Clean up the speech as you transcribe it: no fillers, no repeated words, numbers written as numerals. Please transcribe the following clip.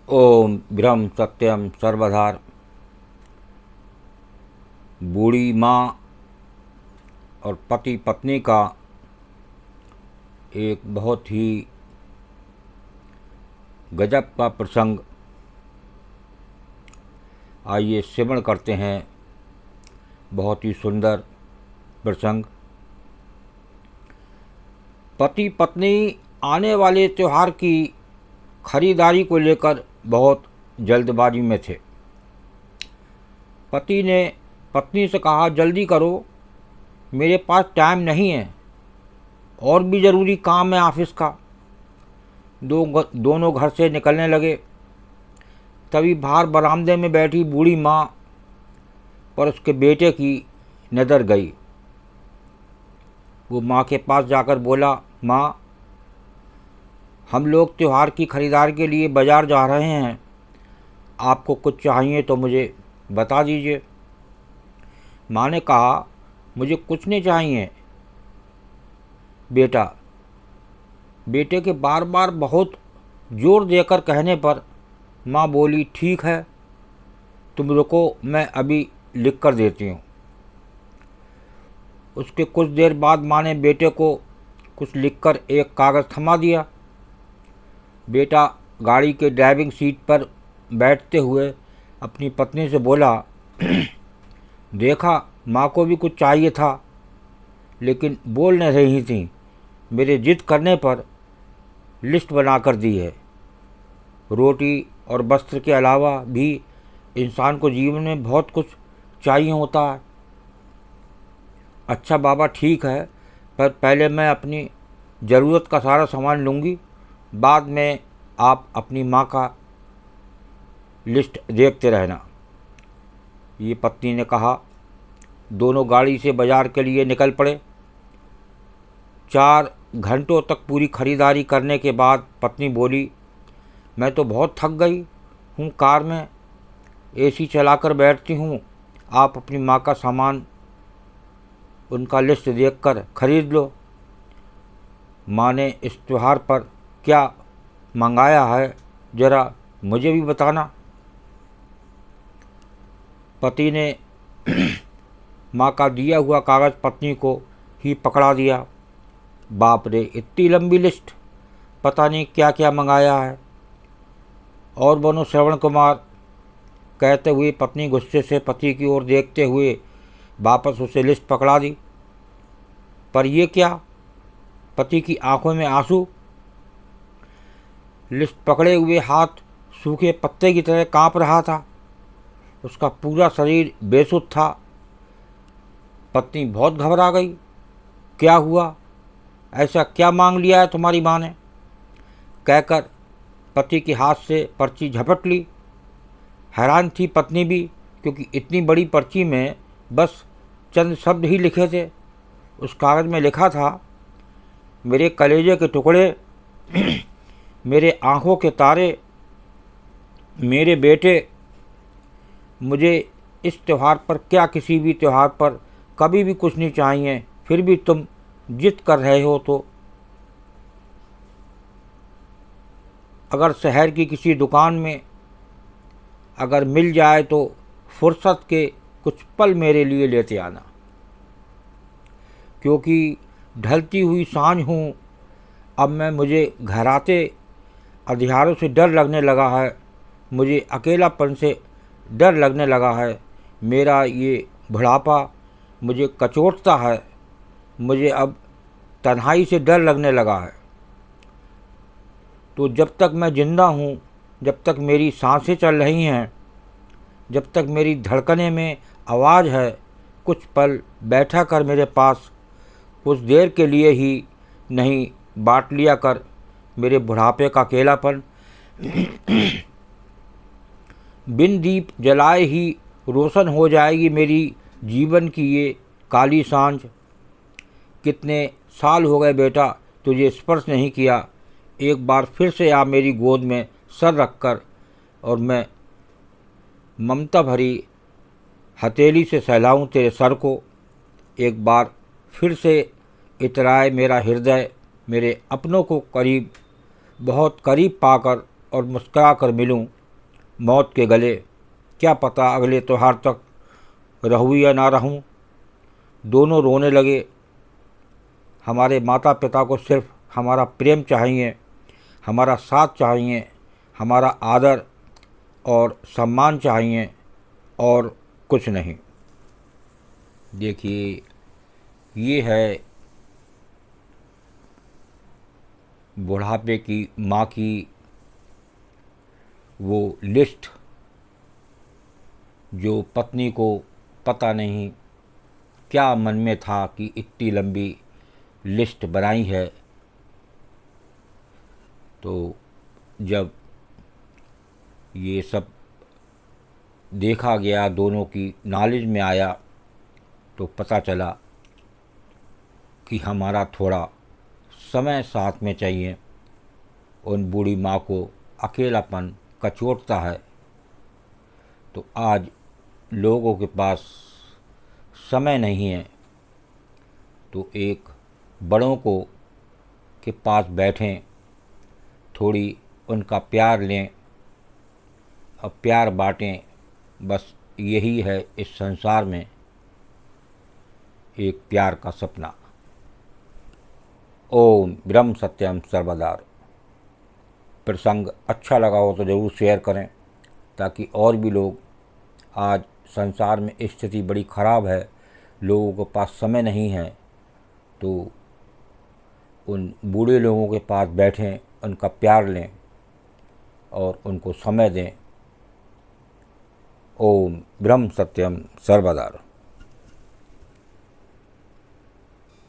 ओम ब्रह्म सत्यम सर्वधार। बूढ़ी माँ और पति पत्नी का एक बहुत ही गजब का प्रसंग आइए श्रवण करते हैं। बहुत ही सुंदर प्रसंग। पति पत्नी आने वाले त्यौहार की खरीदारी को लेकर बहुत जल्दबाजी में थे। पति ने पत्नी से कहा, जल्दी करो, मेरे पास टाइम नहीं है, और भी ज़रूरी काम है ऑफिस का। दोनों घर से निकलने लगे। तभी बाहर बरामदे में बैठी बूढ़ी माँ पर उसके बेटे की नज़र गई। वो माँ के पास जाकर बोला, माँ, हम लोग त्यौहार की खरीदारी के लिए बाज़ार जा रहे हैं, आपको कुछ चाहिए तो मुझे बता दीजिए। माँ ने कहा, मुझे कुछ नहीं चाहिए बेटा। बेटे के बार बार बहुत जोर देकर कहने पर माँ बोली, ठीक है, तुम रुको, मैं अभी लिख कर देती हूँ। उसके कुछ देर बाद माँ ने बेटे को कुछ लिखकर एक कागज़ थमा दिया। बेटा गाड़ी के ड्राइविंग सीट पर बैठते हुए अपनी पत्नी से बोला, देखा, माँ को भी कुछ चाहिए था, लेकिन बोल नहीं रही थी। मेरे जिद करने पर लिस्ट बनाकर दी है। रोटी और वस्त्र के अलावा भी इंसान को जीवन में बहुत कुछ चाहिए होता है। अच्छा बाबा, ठीक है, पर पहले मैं अपनी ज़रूरत का सारा सामान लूँगी, बाद में आप अपनी माँ का लिस्ट देखते रहना। ये पत्नी ने कहा। दोनों गाड़ी से बाज़ार के लिए निकल पड़े। 4 घंटों तक पूरी खरीदारी करने के बाद पत्नी बोली, मैं तो बहुत थक गई हूँ, कार में एसी चलाकर बैठती हूँ, आप अपनी माँ का सामान उनका लिस्ट देखकर खरीद लो। माँ ने इस त्योहार पर क्या मंगाया है, ज़रा मुझे भी बताना। पति ने माँ का दिया हुआ कागज़ पत्नी को ही पकड़ा दिया। बाप रे, इतनी लंबी लिस्ट, पता नहीं क्या क्या मंगाया है। और बनो श्रवण कुमार, कहते हुए पत्नी गुस्से से पति की ओर देखते हुए वापस उसे लिस्ट पकड़ा दी। पर ये क्या? पति की आंखों में आंसू। लिस्ट पकड़े हुए हाथ सूखे पत्ते की तरह कांप रहा था। उसका पूरा शरीर बेसुध था। पत्नी बहुत घबरा गई। क्या हुआ? ऐसा क्या मांग लिया है तुम्हारी माँ ने? कहकर पति के हाथ से पर्ची झपट ली। हैरान थी पत्नी भी, क्योंकि इतनी बड़ी पर्ची में बस चंद शब्द ही लिखे थे। उस कागज़ में लिखा था, मेरे कलेजे के टुकड़े, मेरे आँखों के तारे, मेरे बेटे, मुझे इस त्यौहार पर क्या किसी भी त्यौहार पर कभी भी कुछ नहीं चाहिए, फिर भी तुम जिद कर रहे हो तो अगर शहर की किसी दुकान में अगर मिल जाए तो फुर्सत के कुछ पल मेरे लिए लेते आना, क्योंकि ढलती हुई सांझ हूँ। अब मुझे घराते अंधियारों से डर लगने लगा है, मुझे अकेलापन से डर लगने लगा है। मेरा ये बुढ़ापा मुझे कचोटता है, मुझे अब तन्हाई से डर लगने लगा है। तो जब तक मैं ज़िंदा हूँ, जब तक मेरी सांसें चल रही हैं, जब तक मेरी धड़कने में आवाज़ है, कुछ पल बैठा कर मेरे पास, कुछ देर के लिए ही नहीं बांट लिया कर मेरे बुढ़ापे का अकेलापन। बिन दीप जलाए ही रोशन हो जाएगी मेरी जीवन की ये काली सांझ। कितने साल हो गए बेटा तुझे स्पर्श नहीं किया, एक बार फिर से आ मेरी गोद में सर रखकर, और मैं ममता भरी हथेली से सहलाऊं तेरे सर को। एक बार फिर से इतराए मेरा हृदय, मेरे अपनों को करीब, बहुत करीब पाकर और मुस्कुरा कर मिलूं। मौत के गले, क्या पता अगले त्योहार तक रहूँ या ना रहूँ। दोनों रोने लगे। हमारे माता पिता को सिर्फ हमारा प्रेम चाहिए, हमारा साथ चाहिए, हमारा आदर और सम्मान चाहिए, और कुछ नहीं। देखिए, ये है बुढ़ापे की माँ की वो लिस्ट, जो पत्नी को पता नहीं क्या मन में था कि इतनी लंबी लिस्ट बनाई है। तो जब ये सब देखा गया, दोनों की नॉलेज में आया, तो पता चला कि हमारा थोड़ा समय साथ में चाहिए। उन बूढ़ी माँ को अकेलापन कचोटता है। तो आज लोगों के पास समय नहीं है, तो एक बड़ों को के पास बैठें, थोड़ी उनका प्यार लें और प्यार बाँटें। बस यही है इस संसार में एक प्यार का सपना। ओम ब्रह्म सत्यम सर्वदा। प्रसंग अच्छा लगा हो तो ज़रूर शेयर करें, ताकि और भी लोग, आज संसार में स्थिति बड़ी ख़राब है, लोगों के पास समय नहीं है, तो उन बूढ़े लोगों के पास बैठें, उनका प्यार लें और उनको समय दें। ओम ब्रह्म सत्यम सर्वदा।